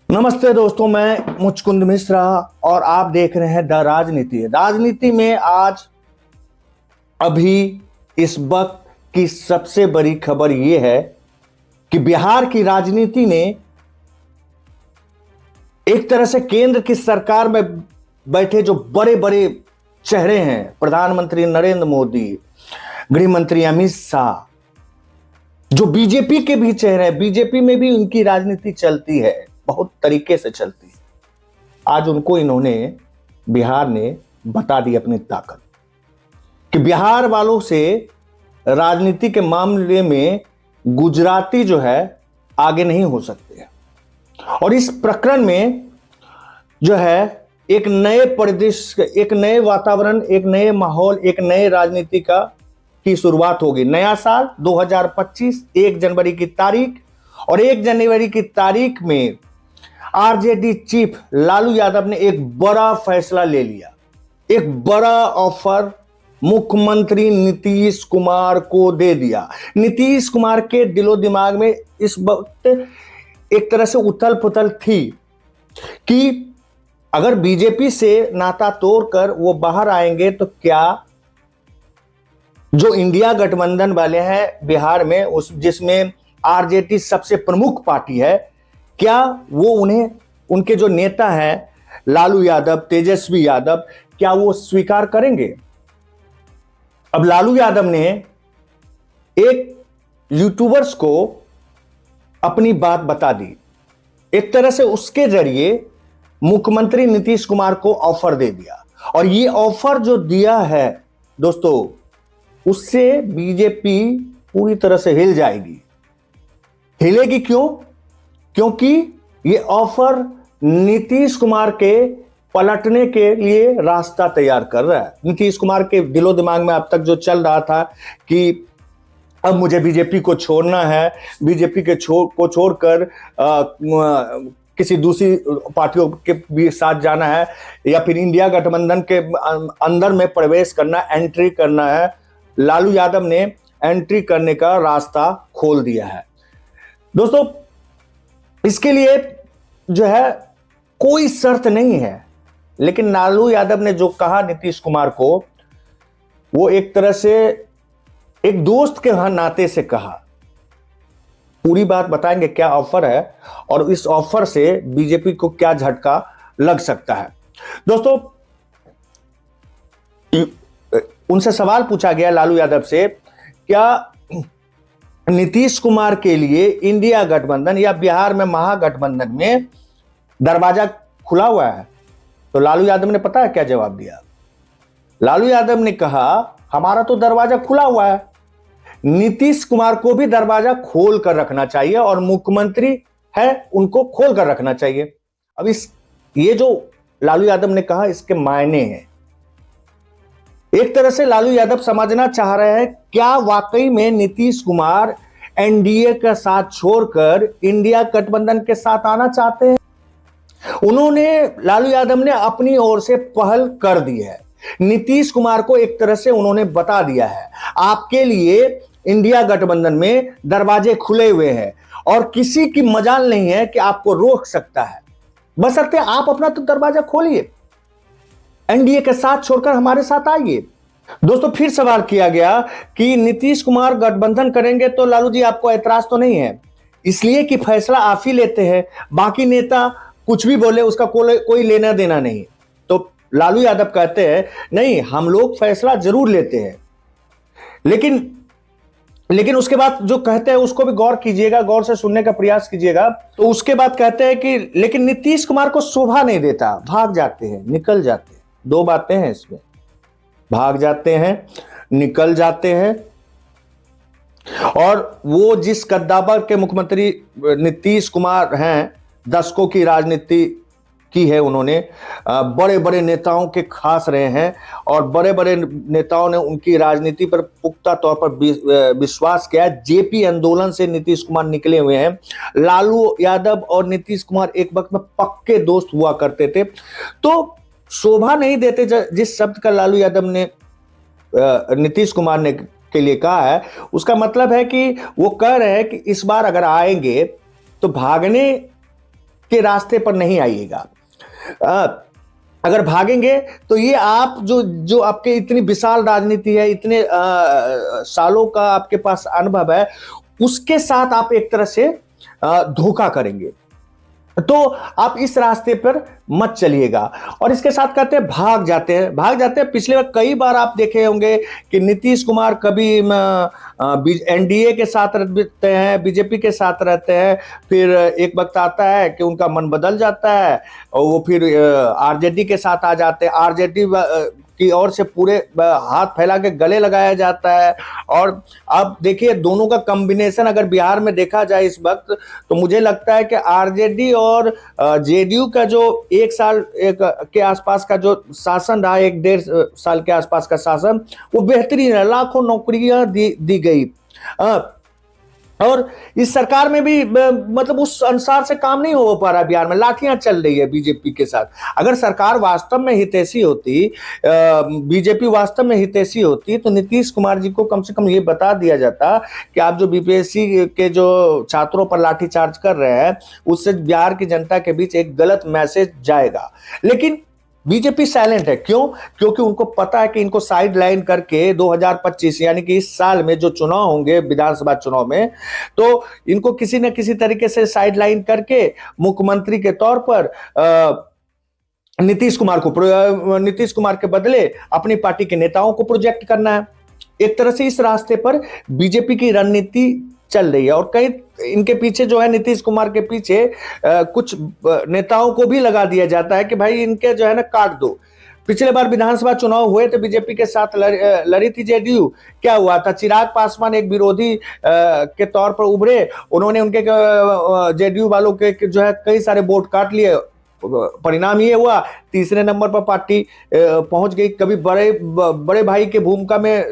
नमस्ते दोस्तों, मैं मुचकुंद मिश्रा और आप देख रहे हैं द राजनीति। राजनीति में आज अभी इस वक्त की सबसे बड़ी खबर यह है कि बिहार की राजनीति ने एक तरह से केंद्र की सरकार में बैठे जो बड़े बड़े चेहरे हैं, प्रधानमंत्री नरेंद्र मोदी, गृह मंत्री अमित शाह, जो बीजेपी के भी चेहरे हैं, बीजेपी में भी उनकी राजनीति चलती है, बहुत तरीके से चलती है। आज उनको इन्होंने बिहार ने बता दी अपनी ताकत कि बिहार वालों से राजनीति के मामले में गुजराती जो है आगे नहीं हो सकते। और इस प्रकरण में जो है एक नए परिदृश्य, एक नए वातावरण, एक नए माहौल, एक नए राजनीति की शुरुआत होगी। नया साल 2025 1 जनवरी की तारीख, और 1 जनवरी की तारीख में आरजेडी चीफ लालू यादव ने एक बड़ा फैसला ले लिया। एक बड़ा ऑफर मुख्यमंत्री नीतीश कुमार को दे दिया। नीतीश कुमार के दिलो दिमाग में इस वक्त एक तरह से उथल पुथल थी कि अगर बीजेपी से नाता तोड़कर वो बाहर आएंगे तो क्या जो इंडिया गठबंधन वाले हैं बिहार में, उस जिसमें आरजेडी सबसे प्रमुख पार्टी है, क्या वो उन्हें, उनके जो नेता हैं लालू यादव, तेजस्वी यादव, क्या वो स्वीकार करेंगे? अब लालू यादव ने एक यूट्यूबर्स को अपनी बात बता दी। एक तरह से उसके जरिए मुख्यमंत्री नीतीश कुमार को ऑफर दे दिया। और ये ऑफर जो दिया है दोस्तों, उससे बीजेपी पूरी तरह से हिल जाएगी। हिलेगी क्यों? क्योंकि ये ऑफर नीतीश कुमार के पलटने के लिए रास्ता तैयार कर रहा है। नीतीश कुमार के दिलो दिमाग में अब तक जो चल रहा था कि अब मुझे बीजेपी को छोड़ना है, बीजेपी के को छोड़कर किसी दूसरी पार्टियों के भी साथ जाना है, या फिर इंडिया गठबंधन के अंदर में प्रवेश करना, एंट्री करना है। लालू यादव ने एंट्री करने का रास्ता खोल दिया है दोस्तों। इसके लिए जो है कोई शर्त नहीं है, लेकिन लालू यादव ने जो कहा नीतीश कुमार को, वो एक तरह से एक दोस्त के नाते से कहा। पूरी बात बताएंगे क्या ऑफर है और इस ऑफर से बीजेपी को क्या झटका लग सकता है। दोस्तों, उनसे सवाल पूछा गया लालू यादव से, क्या नीतीश कुमार के लिए इंडिया गठबंधन या बिहार में महागठबंधन में दरवाजा खुला हुआ है? तो लालू यादव ने पता है क्या जवाब दिया? लालू यादव ने कहा, हमारा तो दरवाजा खुला हुआ है, नीतीश कुमार को भी दरवाजा खोल कर रखना चाहिए और मुख्यमंत्री है उनको खोल कर रखना चाहिए। अब ये जो लालू यादव ने कहा, इसके मायने हैं। एक तरह से लालू यादव समझना चाह रहे हैं, क्या वाकई में नीतीश कुमार एनडीए का साथ छोड़कर इंडिया गठबंधन के साथ आना चाहते हैं? लालू यादव ने अपनी ओर से पहल कर दी है। नीतीश कुमार को एक तरह से उन्होंने बता दिया है, आपके लिए इंडिया गठबंधन में दरवाजे खुले हुए हैं और किसी की मजाल नहीं है कि आपको रोक सकता है, बशर्ते आप अपना तो दरवाजा खोलिए, एनडीए के साथ छोड़कर हमारे साथ आइए। दोस्तों, फिर सवाल किया गया कि नीतीश कुमार गठबंधन करेंगे तो लालू जी आपको ऐतराज तो नहीं है? इसलिए कि फैसला आप ही लेते हैं, बाकी नेता कुछ भी बोले उसका कोई लेना देना नहीं। तो लालू यादव कहते हैं, नहीं, हम लोग फैसला जरूर लेते हैं, लेकिन उसके बाद जो कहते हैं उसको भी गौर कीजिएगा, गौर से सुनने का प्रयास कीजिएगा। तो उसके बाद कहते हैं कि लेकिन नीतीश कुमार को शोभा नहीं देता, भाग जाते हैं, निकल जाते हैं। दो बातें हैं इसमें, भाग जाते हैं, निकल जाते हैं। और वो जिस कद्दावर के मुख्यमंत्री नीतीश कुमार हैं, दशकों की राजनीति की है उन्होंने, बड़े बड़े नेताओं के खास रहे हैं और बड़े बड़े नेताओं ने उनकी राजनीति पर पुख्ता तौर पर विश्वास किया। जेपी आंदोलन से नीतीश कुमार निकले हुए हैं। लालू यादव और नीतीश कुमार एक वक्त में पक्के दोस्त हुआ करते थे। तो शोभा नहीं देते जिस शब्द का लालू यादव ने नीतीश कुमार ने के लिए कहा है, उसका मतलब है कि वो कह रहे हैं कि इस बार अगर आएंगे तो भागने के रास्ते पर नहीं आइएगा। अगर भागेंगे तो ये आप जो आपके इतनी विशाल राजनीति है, इतने सालों का आपके पास अनुभव है, उसके साथ आप एक तरह से धोखा करेंगे। तो आप इस रास्ते पर मत चलिएगा। और इसके साथ कहते हैं भाग जाते हैं। पिछले बार कई बार आप देखे होंगे कि नीतीश कुमार कभी एनडीए के साथ रहते हैं, बीजेपी के साथ रहते हैं, फिर एक वक्त आता है कि उनका मन बदल जाता है और वो फिर आरजेडी के साथ आ जाते हैं। आरजेडी की ओर से पूरे हाथ फैला के गले लगाया जाता है। और अब देखिए दोनों का कॉम्बिनेशन अगर बिहार में देखा जाए इस वक्त, तो मुझे लगता है कि आरजेडी और जेडीयू का जो एक साल के आसपास का जो शासन रहा, 1-1.5 साल के आसपास का शासन, वो बेहतरीन है। लाखों नौकरियां दी गई। और इस सरकार में भी मतलब उस अनुसार से काम नहीं हो पा रहा। बिहार में लाठियां चल रही है बीजेपी के साथ। अगर सरकार वास्तव में हितैषी होती, बीजेपी वास्तव में हितैषी होती, तो नीतीश कुमार जी को कम से कम ये बता दिया जाता कि आप जो बीपीएससी के जो छात्रों पर लाठीचार्ज कर रहे हैं, उससे बिहार की जनता के बीच एक गलत मैसेज जाएगा। लेकिन बीजेपी साइलेंट है। क्यों? क्योंकि उनको पता है कि इनको साइड लाइन करके 2025 यानी कि इस साल में जो चुनाव होंगे विधानसभा चुनाव में, तो इनको किसी न किसी तरीके से साइड लाइन करके मुख्यमंत्री के तौर पर नीतीश कुमार के बदले अपनी पार्टी के नेताओं को प्रोजेक्ट करना है। एक तरह से इस रास्ते पर बीजेपी की रणनीति चल रही है। और कई इनके पीछे जो है, नीतीश कुमार के पीछे कुछ नेताओं को भी लगा दिया जाता है कि भाई इनके जो है ना काट दो। पिछले बार विधानसभा चुनाव हुए तो बीजेपी के साथ लड़ी थी जेडीयू। क्या हुआ था? चिराग पासवान एक विरोधी के तौर पर उभरे। उन्होंने उनके जेडीयू वालों के जो है कई सारे वोट काट लिए। परिणाम ये हुआ, तीसरे नंबर पर पार्टी पहुंच गई। कभी बड़े भाई के भूमिका में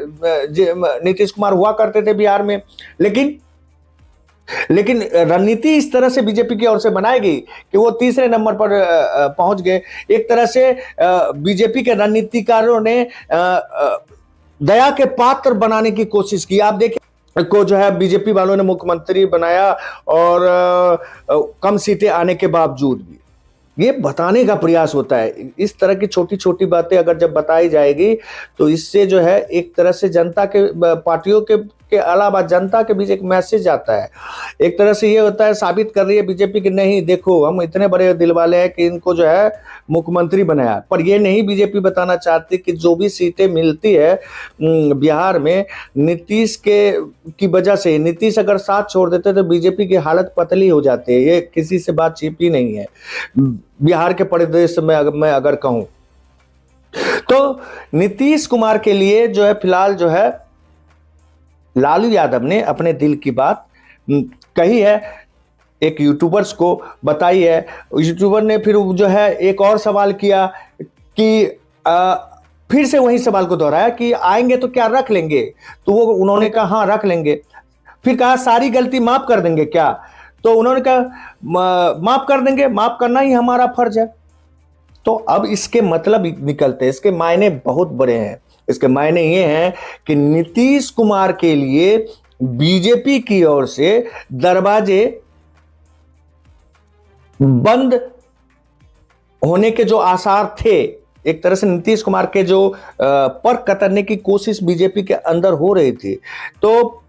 नीतीश कुमार हुआ करते थे बिहार में। लेकिन रणनीति इस तरह से बीजेपी की ओर से बनाई गई कि वो तीसरे नंबर पर पहुंच गए। एक तरह से बीजेपी के रणनीतिकारों ने दया के पात्र बनाने की कोशिश की। आप देखिए को जो है बीजेपी वालों ने मुख्यमंत्री बनाया, और कम सीटें आने के बावजूद भी ये बताने का प्रयास होता है। इस तरह की छोटी छोटी बातें अगर जब बताई जाएगी, तो इससे जो है एक तरह से जनता के, पार्टियों के अलावा जनता के बीच एक मैसेज आता है। एक तरह से ये होता है, साबित कर रही है बीजेपी कि नहीं देखो हम इतने बड़े दिल वाले हैं कि इनको जो है मुख्यमंत्री बनाया। पर ये नहीं बीजेपी बताना चाहती कि जो भी सीटें मिलती है बिहार में, नीतीश की वजह से, नीतीश अगर साथ छोड़ देते तो बीजेपी की हालत पतली हो जाती है। ये किसी से बात छिपी नहीं है। बिहार के परिदृश्य में मैं अगर कहूं तो नीतीश कुमार के लिए जो है फिलहाल जो है लालू यादव ने अपने दिल की बात कही है, एक यूट्यूबर्स को बताई है। यूट्यूबर ने फिर जो है एक और सवाल किया कि फिर से वही सवाल को दोहराया कि आएंगे तो क्या रख लेंगे? तो वो उन्होंने कहा हाँ रख लेंगे। फिर कहा सारी गलती माफ कर देंगे क्या? तो उन्होंने कहा माफ कर देंगे, माफ करना ही हमारा फर्ज है। तो अब इसके मतलब निकलते हैं, इसके मायने बहुत बड़े हैं। इसके मायने ये हैं कि नीतीश कुमार के लिए बीजेपी की ओर से दरवाजे बंद होने के जो आसार थे, एक तरह से नीतीश कुमार के जो पर कतरने की कोशिश बीजेपी के अंदर हो रही थी, तो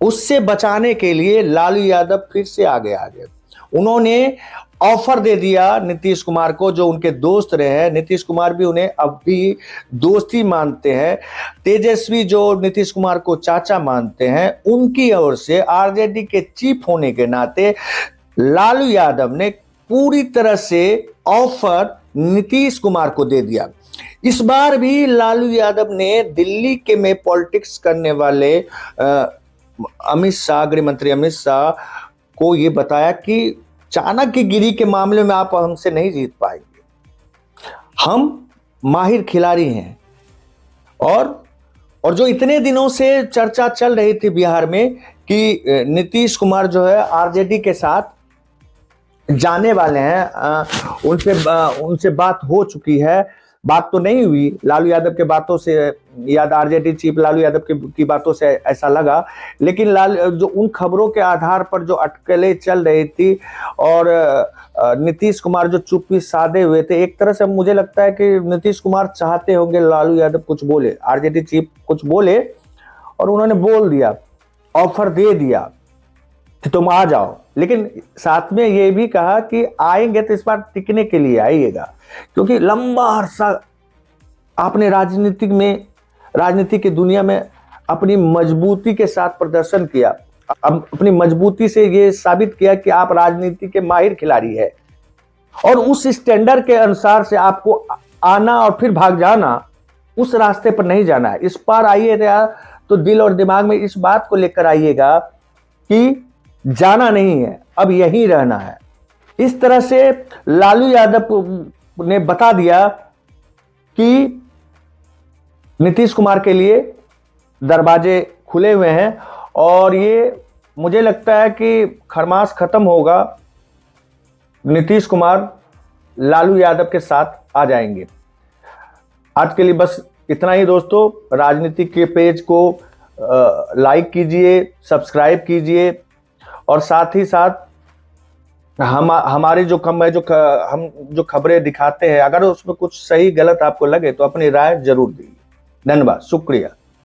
उससे बचाने के लिए लालू यादव फिर से आगे आ गए। उन्होंने ऑफर दे दिया नीतीश कुमार को, जो उनके दोस्त रहे हैं। नीतीश कुमार भी उन्हें अब भी दोस्ती मानते हैं। तेजस्वी जो नीतीश कुमार को चाचा मानते हैं, उनकी ओर से आरजेडी के चीफ होने के नाते लालू यादव ने पूरी तरह से ऑफर नीतीश कुमार को दे दिया। इस बार भी लालू यादव ने दिल्ली के में पॉलिटिक्स करने वाले अमित शाह, गृह मंत्री अमित शाह को ये बताया कि चाणक्यगिरी के मामले में आप हमसे नहीं जीत पाएंगे, हम माहिर खिलाड़ी हैं। और जो इतने दिनों से चर्चा चल रही थी बिहार में कि नीतीश कुमार जो है आरजेडी के साथ जाने वाले हैं, उनसे बात हो चुकी है, बात तो नहीं हुई लालू यादव के बातों से, याद आरजेडी चीफ लालू यादव की बातों से ऐसा लगा, लेकिन जो उन खबरों के आधार पर जो अटकलें चल रही थी और नीतीश कुमार जो चुप्पी साधे हुए थे, एक तरह से मुझे लगता है कि नीतीश कुमार चाहते होंगे लालू यादव कुछ बोले, आरजेडी चीफ कुछ बोले, और उन्होंने बोल दिया, ऑफर दे दिया कि तुम आ जाओ, लेकिन साथ में ये भी कहा कि आएंगे तो इस बार टिकने के लिए आइएगा, क्योंकि लंबा अरसा आपने राजनीति की दुनिया में अपनी मजबूती के साथ प्रदर्शन किया, अपनी मजबूती से ये साबित किया कि आप राजनीति के माहिर खिलाड़ी है, और उस स्टैंडर्ड के अनुसार से आपको आना और फिर भाग जाना, उस रास्ते पर नहीं जाना है। इस पार आइएगा तो दिल और दिमाग में इस बात को लेकर आइएगा कि जाना नहीं है, अब यहीं रहना है। इस तरह से लालू यादव ने बता दिया कि नीतीश कुमार के लिए दरवाजे खुले हुए हैं, और ये मुझे लगता है कि खरमास खत्म होगा, नीतीश कुमार लालू यादव के साथ आ जाएंगे। आज के लिए बस इतना ही दोस्तों। राजनीति के पेज को लाइक कीजिए, सब्सक्राइब कीजिए, और साथ ही साथ हमारे हम जो खबरें दिखाते हैं, अगर उसमें कुछ सही गलत आपको लगे तो अपनी राय जरूर दीजिए। धन्यवाद, शुक्रिया।